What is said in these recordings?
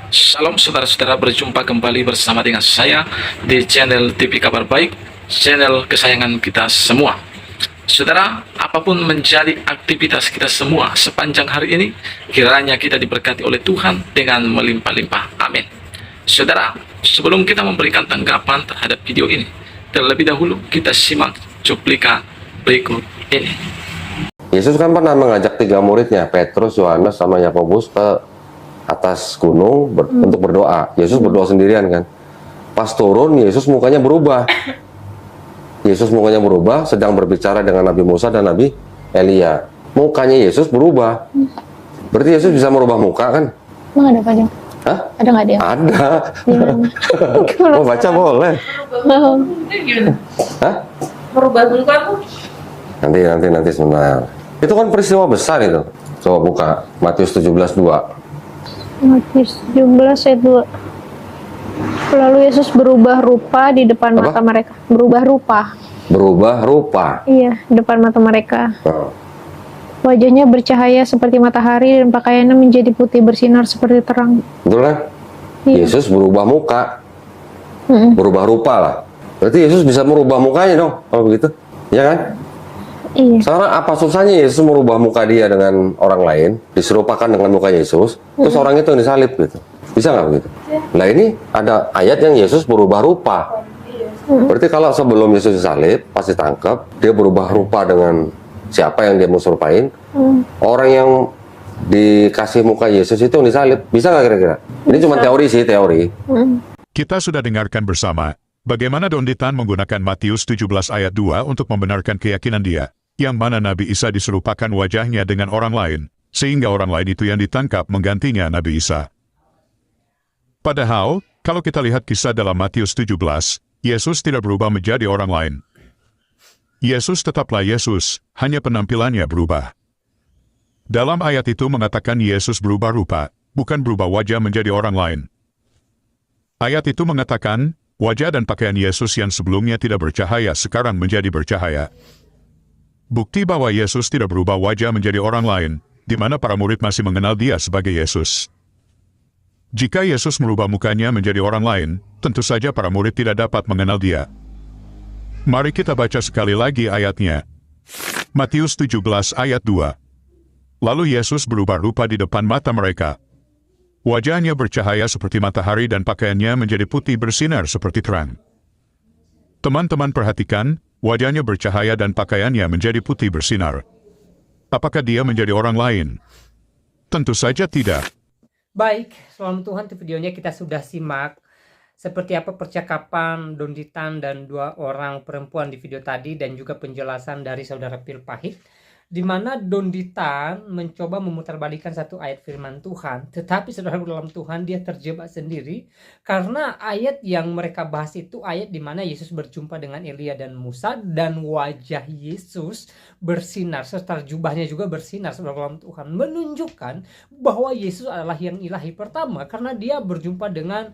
Shalom saudara-saudara, berjumpa kembali bersama dengan saya di channel TV Kabar Baik, channel kesayangan kita semua. Saudara, apapun menjadi aktivitas kita semua sepanjang hari ini, kiranya kita diberkati oleh Tuhan dengan melimpah-limpah. Amin. Saudara, sebelum kita memberikan tanggapan terhadap video ini, terlebih dahulu kita simak cuplikan berikut ini. Yesus kan pernah mengajak 3 muridnya, Petrus, Yohanes, sama Yakobus ke atas gunung untuk berdoa. Yesus berdoa sendirian kan. Pas turun, Yesus mukanya berubah. Yesus mukanya berubah, sedang berbicara dengan Nabi Musa dan Nabi Elia. Mukanya Yesus berubah. Berarti Yesus bisa merubah muka kan? Emang ada Pak Jeng? Hah? Ada nggak dia? Ada. Mau baca boleh. Hah? Merubah muka aku? Nanti sebentar. Itu kan peristiwa besar itu. Coba buka Matius 17:2. Matius 17 ayat 2. Lalu Yesus berubah rupa di depan Apa? mata mereka. Berubah rupa. Berubah rupa. Iya, depan mata mereka. Nah, Wajahnya bercahaya seperti matahari dan pakaiannya menjadi putih bersinar seperti terang. betul kan? Iya. Yesus berubah muka, Mm-mm. berubah rupa lah. Berarti Yesus bisa merubah mukanya dong, kalau begitu. Ya kan? Iya. Sekarang apa susahnya Yesus merubah muka dia dengan orang lain, diserupakan dengan muka Yesus, terus orang itu yang disalib gitu. Bisa nggak begitu? Nah ini ada ayat yang Yesus berubah rupa. Berarti kalau sebelum Yesus disalib, pas ditangkap, dia berubah rupa dengan siapa yang dia mau serupain, orang yang dikasih muka Yesus itu yang disalib. Bisa nggak kira-kira? Ini cuma teori sih, teori. Kita sudah dengarkan bersama bagaimana Don Ditan menggunakan Matius 17 ayat 2 untuk membenarkan keyakinan dia, yang mana Nabi Isa diserupakan wajahnya dengan orang lain, sehingga orang lain itu yang ditangkap menggantinya Nabi Isa. Padahal, kalau kita lihat kisah dalam Matius 17, Yesus tidak berubah menjadi orang lain. Yesus tetaplah Yesus, hanya penampilannya berubah. Dalam ayat itu mengatakan Yesus berubah rupa, bukan berubah wajah menjadi orang lain. Ayat itu mengatakan, wajah dan pakaian Yesus yang sebelumnya tidak bercahaya sekarang menjadi bercahaya. Bukti bahwa Yesus tidak berubah wajah menjadi orang lain, di mana para murid masih mengenal dia sebagai Yesus. Jika Yesus merubah mukanya menjadi orang lain, tentu saja para murid tidak dapat mengenal dia. Mari kita baca sekali lagi ayatnya. Matius 17 ayat 2. Lalu Yesus berubah rupa di depan mata mereka. Wajahnya bercahaya seperti matahari dan pakaiannya menjadi putih bersinar seperti terang. Teman-teman perhatikan, wajahnya bercahaya dan pakaiannya menjadi putih bersinar. Apakah dia menjadi orang lain? Tentu saja tidak. Baik, selamat Tuhan, di videonya kita sudah simak seperti apa percakapan Don Ditan dan 2 orang perempuan di video tadi, dan juga penjelasan dari saudara Pil Pahit, di mana Don Ditan mencoba memutarbalikkan satu ayat firman Tuhan, tetapi saudara dalam Tuhan dia terjebak sendiri karena ayat yang mereka bahas itu ayat di mana Yesus berjumpa dengan Elia dan Musa, dan wajah Yesus bersinar serta jubahnya juga bersinar, saudara dalam Tuhan, menunjukkan bahwa Yesus adalah yang ilahi pertama karena dia berjumpa dengan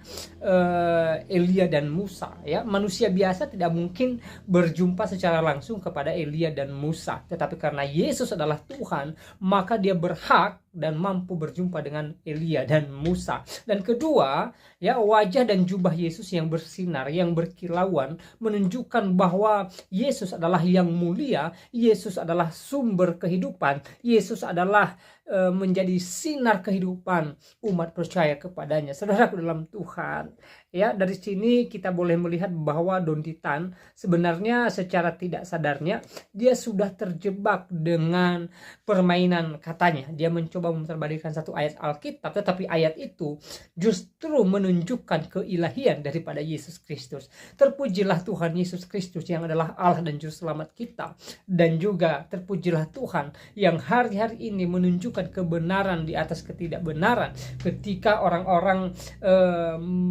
Elia dan Musa. Ya, manusia biasa tidak mungkin berjumpa secara langsung kepada Elia dan Musa, tetapi karena Yesus adalah Tuhan, maka dia berhak dan mampu berjumpa dengan Elia dan Musa. Dan kedua, ya, wajah dan jubah Yesus yang bersinar, yang berkilauan, menunjukkan bahwa Yesus adalah yang mulia, Yesus adalah sumber kehidupan, Yesus adalah menjadi sinar kehidupan umat percaya kepadanya. Saudaraku dalam Tuhan, ya, dari sini kita boleh melihat bahwa Don Ditan sebenarnya secara tidak sadarnya dia sudah terjebak dengan permainan katanya. Dia mencoba memutarbalikkan satu ayat Alkitab, tetapi ayat itu justru menunjukkan keilahian daripada Yesus Kristus. Terpujilah Tuhan Yesus Kristus yang adalah Allah dan Juru Selamat kita, dan juga terpujilah Tuhan yang hari-hari ini menunjukkan kebenaran di atas ketidakbenaran, ketika orang-orang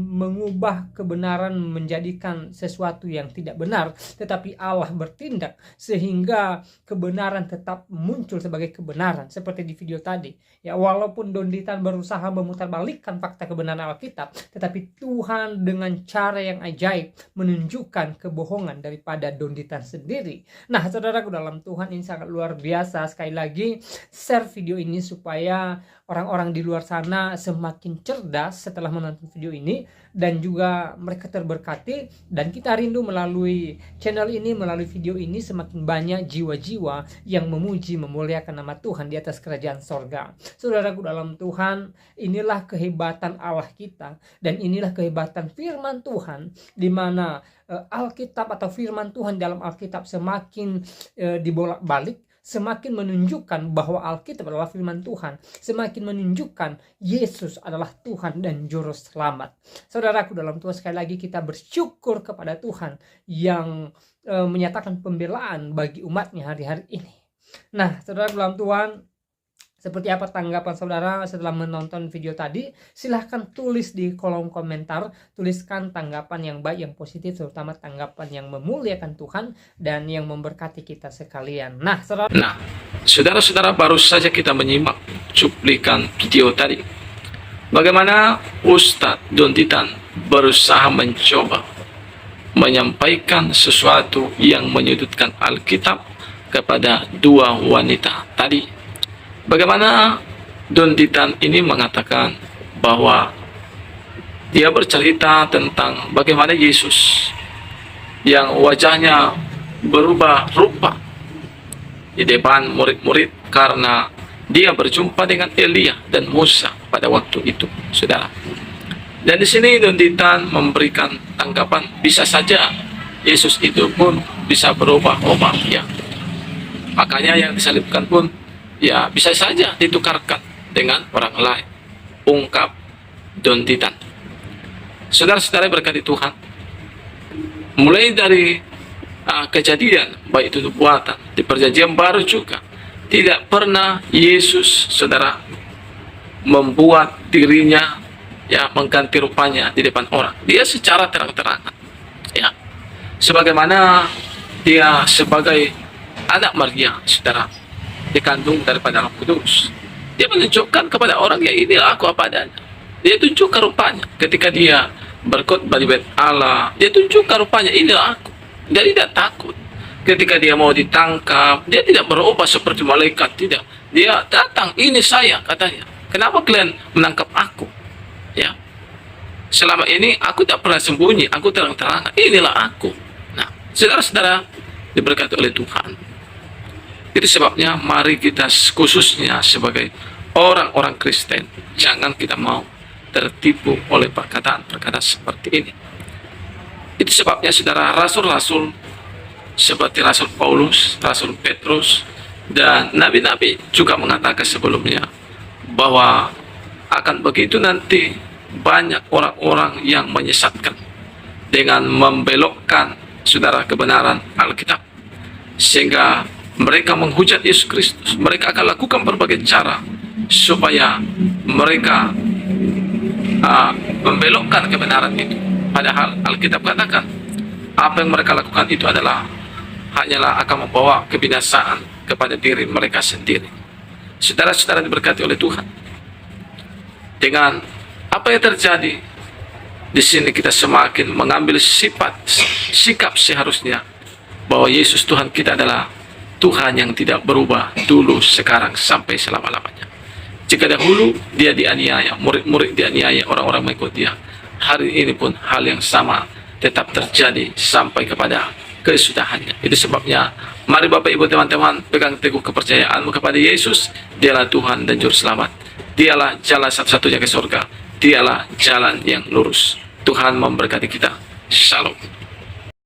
mengubah kebenaran menjadikan sesuatu yang tidak benar, tetapi Allah bertindak sehingga kebenaran tetap muncul sebagai kebenaran. Seperti di video tadi, ya, walaupun Don Ditan berusaha memutarbalikkan fakta kebenaran Alkitab, tetapi Tuhan dengan cara yang ajaib menunjukkan kebohongan daripada Don Ditan sendiri. Nah, saudaraku dalam Tuhan, ini sangat luar biasa. Sekali lagi, share video ini supaya orang-orang di luar sana semakin cerdas setelah menonton video ini, dan juga mereka terberkati, dan kita rindu melalui channel ini, melalui video ini semakin banyak jiwa-jiwa yang memuji memuliakan nama Tuhan di atas kerajaan sorga. Saudaraku dalam Tuhan, inilah kehebatan Allah kita, dan inilah kehebatan firman Tuhan, di mana Alkitab atau firman Tuhan dalam Alkitab semakin dibolak-balik, semakin menunjukkan bahwa Alkitab adalah firman Tuhan, semakin menunjukkan Yesus adalah Tuhan dan Juru Selamat. Saudaraku dalam Tuhan, sekali lagi kita bersyukur kepada Tuhan yang menyatakan pembelaan bagi umatnya hari-hari ini. Nah, saudara dalam Tuhan, seperti apa tanggapan saudara setelah menonton video tadi? Silahkan tulis di kolom komentar, tuliskan tanggapan yang baik, yang positif, terutama tanggapan yang memuliakan Tuhan dan yang memberkati kita sekalian. Nah, saudara-saudara, baru saja kita menyimak cuplikan video tadi. Bagaimana Ustadz Don Titan berusaha mencoba menyampaikan sesuatu yang menyudutkan Alkitab kepada dua wanita tadi. Bagaimana Don Titan ini mengatakan bahwa dia bercerita tentang bagaimana Yesus yang wajahnya berubah rupa di depan murid-murid karena dia berjumpa dengan Elia dan Musa pada waktu itu, saudara. Dan di sini Don Titan memberikan tanggapan, bisa saja Yesus itu pun bisa berubah-ubah, ya. Makanya yang disalibkan pun ya bisa saja ditukarkan dengan orang lain, ungkap Don Titan. Saudara-saudara berkati Tuhan, mulai dari kejadian, baik itu nubuatan di perjanjian baru juga, tidak pernah Yesus, saudara, membuat dirinya ya mengganti rupanya di depan orang. Dia secara terang-terangan, ya, sebagaimana dia sebagai anak Maria, saudara, dikandung daripada Roh Kudus. Dia menunjukkan kepada orang, ya inilah aku apa adanya. Dia tunjukkan rupanya ketika dia berkhotbah di bait Allah. Dia tunjukkan rupanya, inilah aku. Dia tidak takut. Ketika dia mau ditangkap, dia tidak berubah seperti malaikat, tidak. Dia datang, ini saya, katanya. Kenapa kalian menangkap aku? Ya, selama ini aku tak pernah sembunyi, aku terang-terangan, inilah aku. Nah, saudara-saudara diberkati oleh Tuhan. Itu sebabnya mari kita khususnya sebagai orang-orang Kristen, jangan kita mau tertipu oleh perkataan-perkataan seperti ini. Itu sebabnya saudara, rasul-rasul seperti Rasul Paulus, Rasul Petrus, dan nabi-nabi juga mengatakan sebelumnya bahwa akan begitu nanti banyak orang-orang yang menyesatkan dengan membelokkan saudara kebenaran Alkitab, sehingga mereka menghujat Yesus Kristus. Mereka akan lakukan berbagai cara supaya mereka membelokkan kebenaran itu. Padahal Alkitab katakan apa yang mereka lakukan itu hanyalah akan membawa kebinasaan kepada diri mereka sendiri. Saudara-saudara diberkati oleh Tuhan. Dengan apa yang terjadi di sini, kita semakin mengambil sikap seharusnya bahwa Yesus Tuhan kita adalah Tuhan yang tidak berubah dulu, sekarang, sampai selama-lamanya. Jika dahulu dia dianiaya, murid-murid dianiaya, orang-orang mengikut dia, hari ini pun hal yang sama tetap terjadi sampai kepada kesudahannya. Itu sebabnya mari Bapak Ibu teman-teman pegang teguh kepercayaanmu kepada Yesus. Dialah Tuhan dan Juru Selamat. Dialah jalan satu-satunya ke surga. Dialah jalan yang lurus. Tuhan memberkati kita. Shalom.